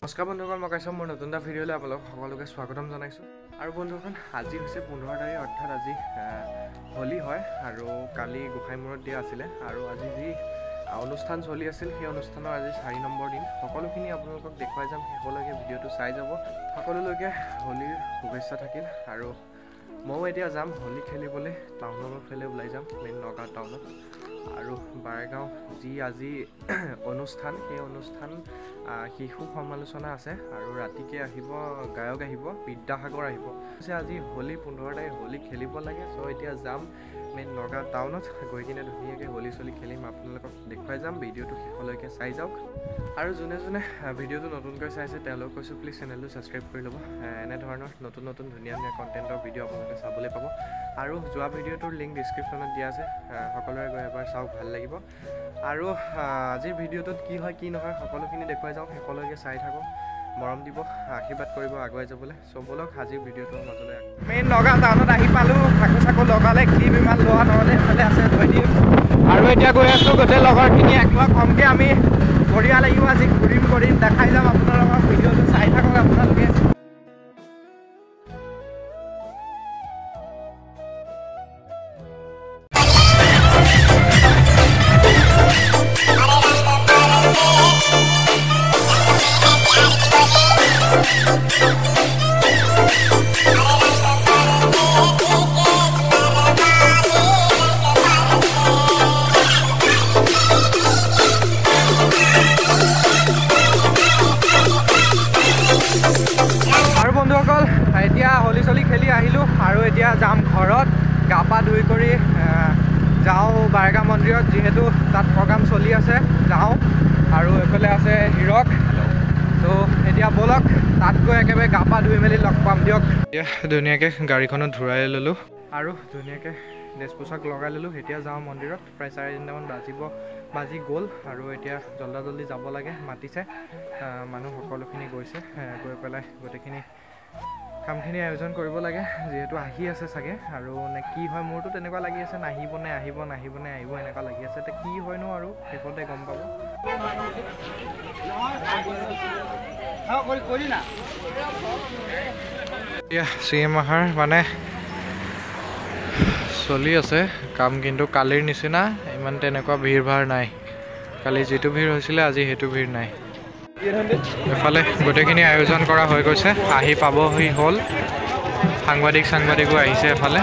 নমস্কাৰ বন্ধুসকল, মই কাশ্যপ মোৰ নতুন এটা ভিডিঅ'লৈ আপোনালোক সকলোকে স্বাগতম জনাইছোঁ। আৰু বন্ধুসকল, আজি হৈছে 15 তাৰিখ, অৰ্থাৎ আজি হোলী হয় আৰু কালি গোসাঁইমূৰত দিয়া আছিলে। আৰু আজি যি অনুষ্ঠান চলি আছিল সেই অনুষ্ঠানৰ আজি 4 নম্বৰ দিন। সকলোখিনি আপোনালোকক দেখুৱাই যাম, শেষলৈকে ভিডিঅ'টো চাই যাব। সকলোলৈকে হোলীৰ শুভেচ্ছা থাকিল। আৰু ময়ো এতিয়া যাম হোলী খেলিবলৈ, টাউনৰ ফালে ওলাই যাম, মেইন নগাঁও টাউনত। আৰু বাৰেগাঁও যি আজি অনুষ্ঠান, সেই অনুষ্ঠান শিশু সমালোচনা আছে আৰু ৰাতিকৈ আহিব গায়ক আহিব, বিদ্যাসাগৰ আহিব। আজি হোলী 15 তাৰিখ হোলী খেলিব লাগে। চ' এতিয়া যাম মেইন নগাঁও টাউনত, গৈ কিনে ধুনীয়াকৈ হোলী চলি খেলিম, আপোনালোকক দেখুৱাই যাম। ভিডিঅ'টো শেষলৈকে চাই যাওক। আৰু যোনে যোনে ভিডিঅ'টো নতুনকৈ চাইছে তেওঁলোকক কৈছোঁ প্লিজ চেনেলটো ছাবস্ক্ৰাইব কৰি ল'ব। এনেধৰণৰ নতুন নতুন ধুনীয়া ধুনীয়া কণ্টেণ্টৰ ভিডিঅ' আপোনালোকে চাবলৈ পাব। আৰু যোৱা ভিডিঅ'টোৰ লিংক ডিছক্ৰিপশ্যনত দিয়া আছে, সকলোৰে গৈ এবাৰ চাওক, ভাল লাগিব। আৰু আজিৰ ভিডিঅ'টোত কি হয় কি নহয় সকলোখিনি দেখুৱাই যাওঁ, শেষলৈকে চাই থাকক, মৰম দিব, আশীৰ্বাদ কৰিব আগুৱাই যাবলৈ। চ' ব'লক আজিৰ ভিডিঅ'টোৰ মাজলৈ। মেইন নগাঁও টাউনত আহি পালোঁ, ঠাকু চাকু লগালে, কি বিমান লোৱা নহ'লে এইফালে আছে থৈ দিম। আৰু এতিয়া গৈ আছোঁ গোটেই লগৰখিনি একমাহ কমকৈ আমি বঢ়িয়া লাগিব, আজি ঘূৰিম দেখাই যাম আপোনালোকক। ভিডিঅ'টো চাই থাকক আপোনালোকে। বন্ধুসকল, এতিয়া হোলী চলি খেলি আহিলোঁ আৰু এতিয়া যাম ঘৰত, গা পা ধুই কৰি যাওঁ বাৰেগাঁও মন্দিৰত, যিহেতু তাত প্ৰগ্ৰাম চলি আছে, যাওঁ। আৰু এইফালে আছে হিৰক। ত' এতিয়া ব'লক তাত গৈ একেবাৰে গা পা ধুই মেলি লগ পাম দিয়ক। এতিয়া ধুনীয়াকৈ গাড়ীখনত ঘূৰাই ল'লোঁ আৰু ধুনীয়াকৈ ড্ৰেছ পোছাক লগাই ল'লোঁ। এতিয়া যাওঁ মন্দিৰত, প্ৰায় 4:30মান বাজি গ'ল আৰু এতিয়া জল্দি যাব লাগে, মাতিছে মানুহ সকলোখিনি গৈছে। গৈ পেলাই গোটেইখিনি কামখিনি আয়োজন কৰিব লাগে, যিহেতু আহি আছে চাগে। আৰু নে কি হয়, মোৰতো তেনেকুৱা লাগি আছে, নাহিব নে আহিব এনেকুৱা লাগি আছে। এতিয়া কি হয়নো আৰু শেষতে গম পাব। এতিয়া CM আহাৰ মানে চলি আছে কাম, কিন্তু কালিৰ নিচিনা ইমান তেনেকুৱা ভিৰ ভাৰ নাই। কালি যিটো ভিৰ হৈছিলে আজি সেইটো ভিৰ নাই। এফালে গোটেইখিনি আয়োজন কৰা হৈ গৈছে, আহি পাবহি হ'ল, সাংবাদিকো আহিছে এফালে।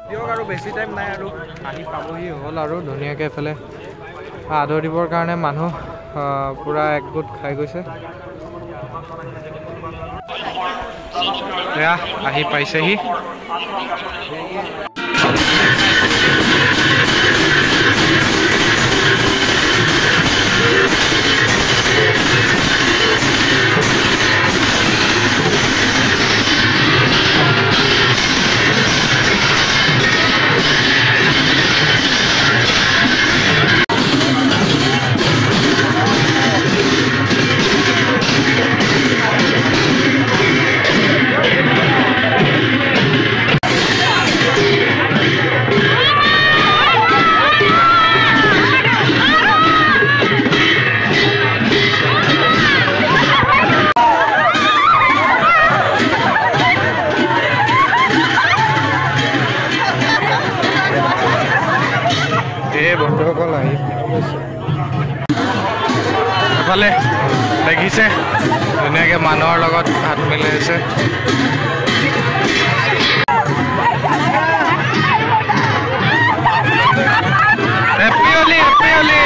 দিয়ক আৰু বেছি টাইম নাই আৰু আহি পাবহি হ'ল। আৰু ধুনীয়াকৈ এফালে আদৰ দিবৰ কাৰণে মানুহ পূৰা একগোট খাই গৈছে। এয়া আহি পাইছেহি। বন্ধুসকল আহি এফালে দেখিছে ধুনীয়াকৈ মানুহৰ লগত হাত মিলাইছে। Happy Holi, happy Holi.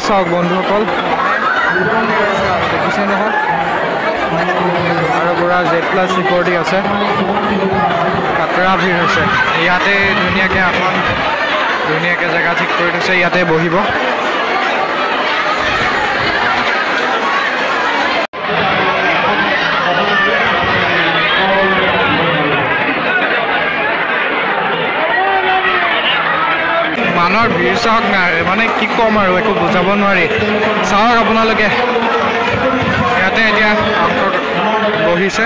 চাওক বন্ধুসকল, দেখিছে নহয়, আৰু পুৰা Z+ চিকিউৰিটি আছে, কাটৰা ভিৰ হৈছে। ইয়াতে ধুনীয়াকৈ এখন ধুনীয়াকৈ জেগা ঠিক কৰি থৈছে, ইয়াতে বহিব। মানুহৰ ভিৰ চাওক না, মানে কি ক'ম আৰু একো বুজাব নোৱাৰি। চাওক আপোনালোকে, ইয়াতে এতিয়া বহিছে।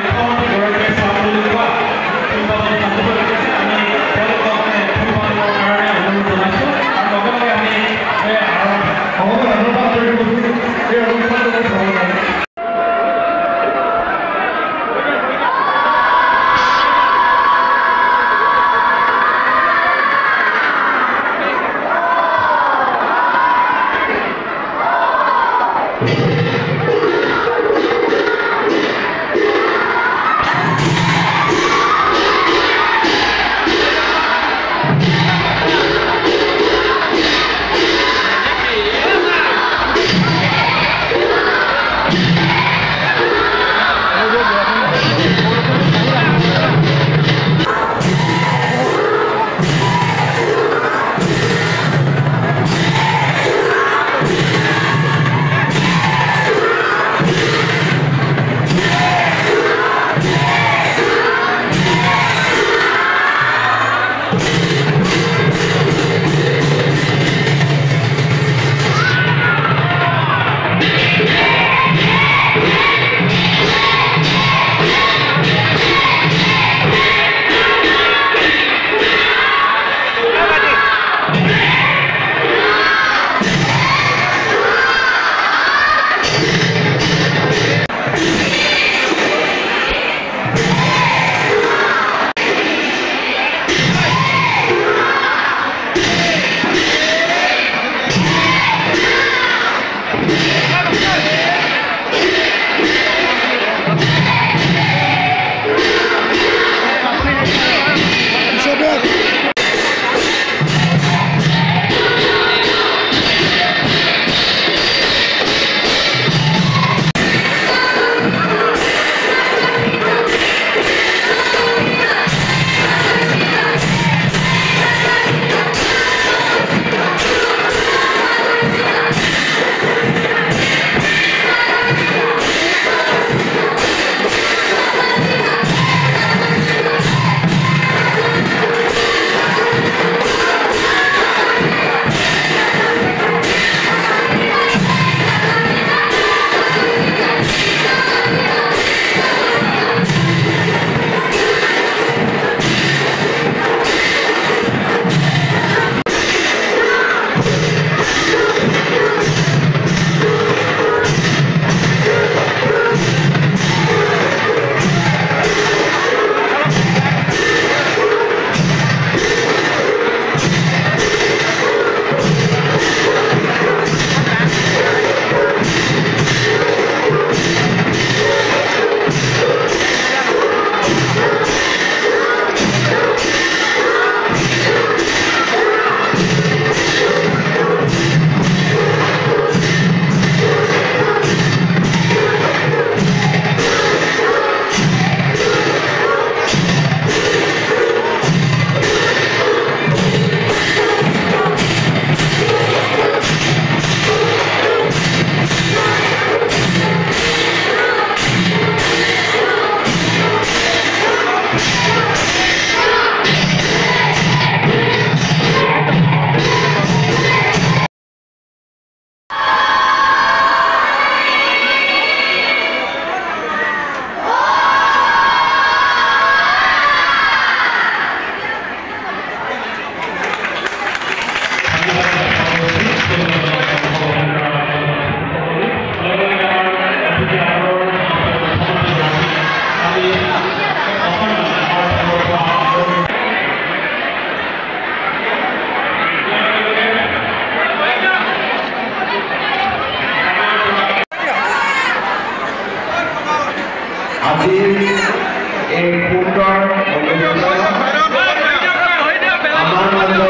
আমাৰ মাজত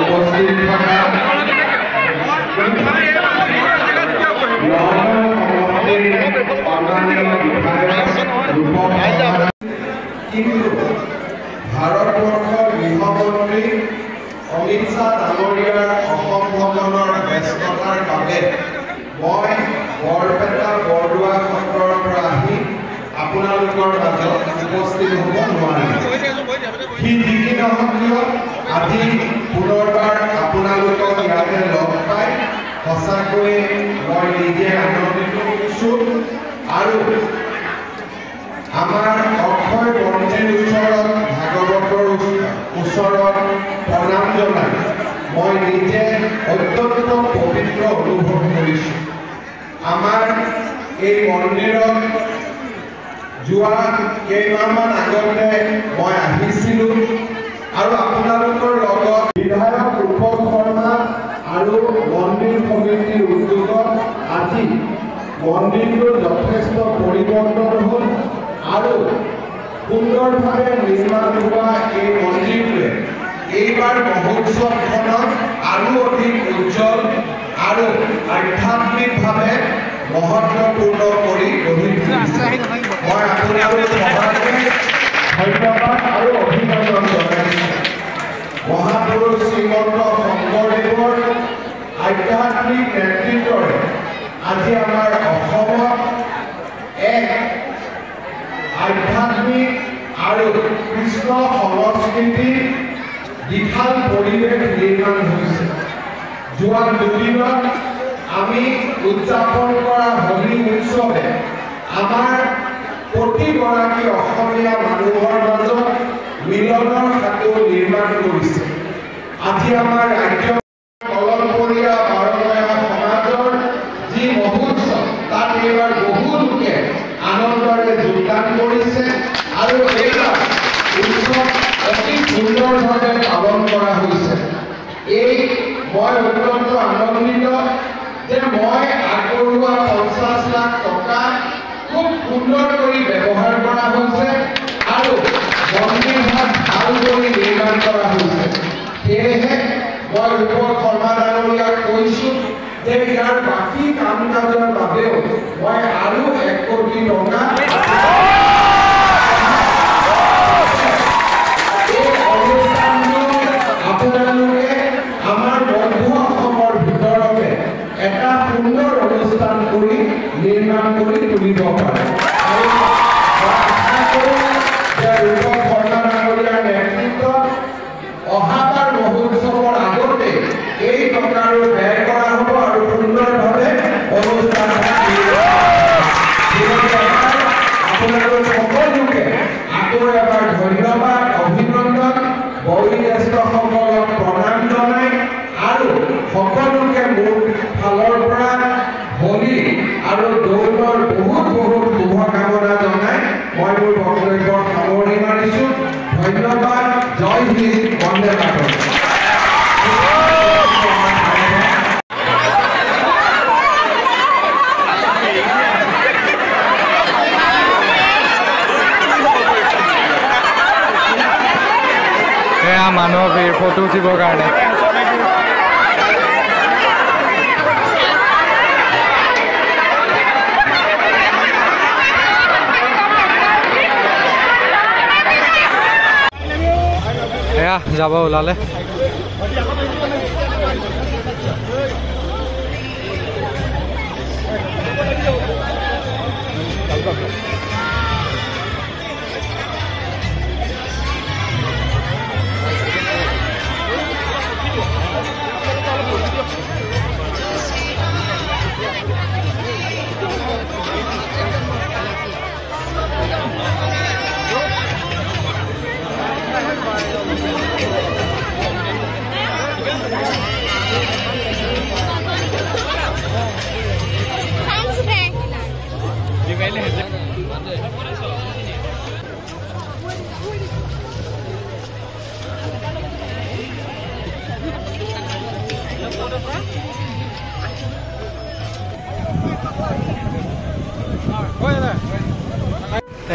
উপস্থিত থকা কিন্তু ভাৰতবৰ্ষৰ গৃহমন্ত্ৰী অমিত শ্বাহ ডাঙৰীয়াৰ অসম ভ্ৰমণৰ ব্যস্ততাৰ বাবে মই বৰপেটা বৰদোৱা সত্ৰৰ পৰা আহি আপোনালোকৰ মাজত উপস্থিত হ'ব নোৱাৰিম। সি যি কি নহওক কিয় আজি পুনৰবাৰ আপোনালোকক ইয়াতে লগ পাই সঁচাকৈয়ে মই নিজে আনন্দিত হৈছোঁ আৰু আমাৰ অক্ষয় মন্ত্ৰীৰ ওচৰত ভাগৱতৰ ওচৰত প্ৰণাম জনাই মই নিজে অত্যন্ত পবিত্ৰ অনুভৱ কৰিছোঁ। আমাৰ এই মন্দিৰত যোৱা কেইমাহমান আগতে মই আহিছিলোঁ আৰু আপোনালোকৰ লগত বিধায়ক ৰূপক শৰ্মা আৰু মন্দিৰ সমিতিৰ উদ্যোগত আজি মন্দিৰটোৰ যথেষ্ট পৰিৱৰ্তন হ'ল আৰু সুন্দৰভাৱে নিৰ্মাণ হোৱা এই মন্দিৰটোৱে এইবাৰ মহোৎসৱখনক আৰু অধিক উজ্জ্বল আৰু আধ্যাত্মিকভাৱে মহত্বপূৰ্ণ কৰি গঢ়ি তুলিছে। মই আপোনালোক সবাইকে ধন্যবাদ আৰু অভিনন্দন জনাইছোঁ। মহাপুৰুষ শ্ৰীমন্ত শংকৰদেৱৰ আধ্যাত্মিক নেতৃত্বৰে আজি আমাৰ অসমত এক আধ্যাত্মিক আৰু কৃষ্ণ সংস্কৃতিৰ বিশাল পৰিৱেশ নিৰ্মাণ হৈছে। যোৱা দুদিনত আমি উদযাপন কৰা হোলী উৎসৱে আমাৰ প্ৰতিগৰাকী অসমীয়া মানুহৰ মাজত মিলনৰ সাঁকো নিৰ্মাণ কৰিছে। আজি আমাৰ ৰাজ্য কলমপৰীয়া বাৰময়া সমাজৰ যি মহোৎসৱ তাত এইবাৰ বহু লোকে আনন্দৰে যোগদান কৰিছে আৰু এইবাৰ উৎসৱ অতি সুন্দৰভাৱে পালন কৰা হৈছে। এই মই অত্যন্ত আনন্দিত যে মই আগবঢ়োৱা 50 লাখ টকা খুব সুন্দৰ কৰি ব্যৱহাৰ কৰা হৈছে আৰু মন্দিৰভাগ ভাল কৰি নিৰ্মাণ কৰা হৈছে। সেয়েহে মই ৰূপক শৰ্মা ডাঙৰীয়াক কৈছোঁ যে ইয়াৰ বাকী কাম কাজৰ বাবেও মই আৰু 1 কোটি টকা এই অনুষ্ঠানটো আপোনালোকে আমাৰ বন্ধু অসমৰ ভিতৰতে এটা সুন্দৰ অনুষ্ঠান কৰি নিৰ্মাণ কৰি তুলিব পাৰে। আৰু আশা কৰোঁ যে ৰূপক শৰ্মা ডাঙৰীয়াৰ নেতৃত্বত অহাবাৰ মহোৎসৱৰ আগতে এই টকাৰো ব্যয় কৰা হ'ব আৰু সুন্দৰভাৱে অনুষ্ঠান আপোনালোক সকলোকে আকৌ এবাৰ ধন্যবাদ অভিনন্দন বয়োজ্যেষ্ঠসকলক প্ৰণাম জনাই আৰু সকলোকে মোৰ ফালৰ পৰা হোলী আৰু দৌলৰ বহুত বহুত শুভকামনা জনাই মই মোৰ বক্তব্য সামৰণি মাৰিছোঁ। ধন্যবাদ। জয় হিন্দ। বন্দে মাতৰম। এয়া মানুহ ফটো উঠিবৰ কাৰণে এয়া যাব ওলালে।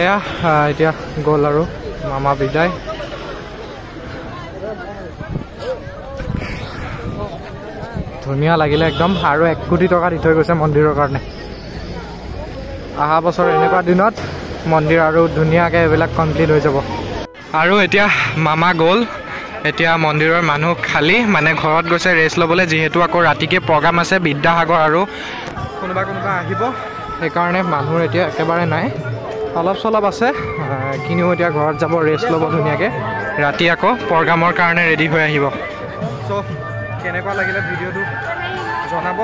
এয়া এতিয়া গ'ল আৰু মামা বিদায়। ধুনীয়া লাগিলে একদম আৰু 1 কোটি টকা দি থৈ গৈছে মন্দিৰৰ কাৰণে। অহা বছৰ এনেকুৱা দিনত মন্দিৰ আৰু ধুনীয়াকৈ এইবিলাক কমপ্লিট হৈ যাব। আৰু এতিয়া মামা গ'ল, এতিয়া মন্দিৰৰ মানুহ খালী, মানে ঘৰত গৈছে ৰেষ্ট ল'বলৈ, যিহেতু আকৌ ৰাতিকৈ প্ৰগ্ৰাম আছে বিদ্যাসাগৰ আৰু কোনোবা আহিব, সেইকাৰণে মানুহৰ এতিয়া একেবাৰে নাই, অলপ চলপ আছে, কিনিও এতিয়া ঘৰত যাব ৰেষ্ট ল'ব ধুনীয়াকৈ, ৰাতি আকৌ প্ৰগ্ৰামৰ কাৰণে ৰেডি হৈ আহিব। চ' কেনেকুৱা লাগিলে ভিডিঅ'টো জনাব।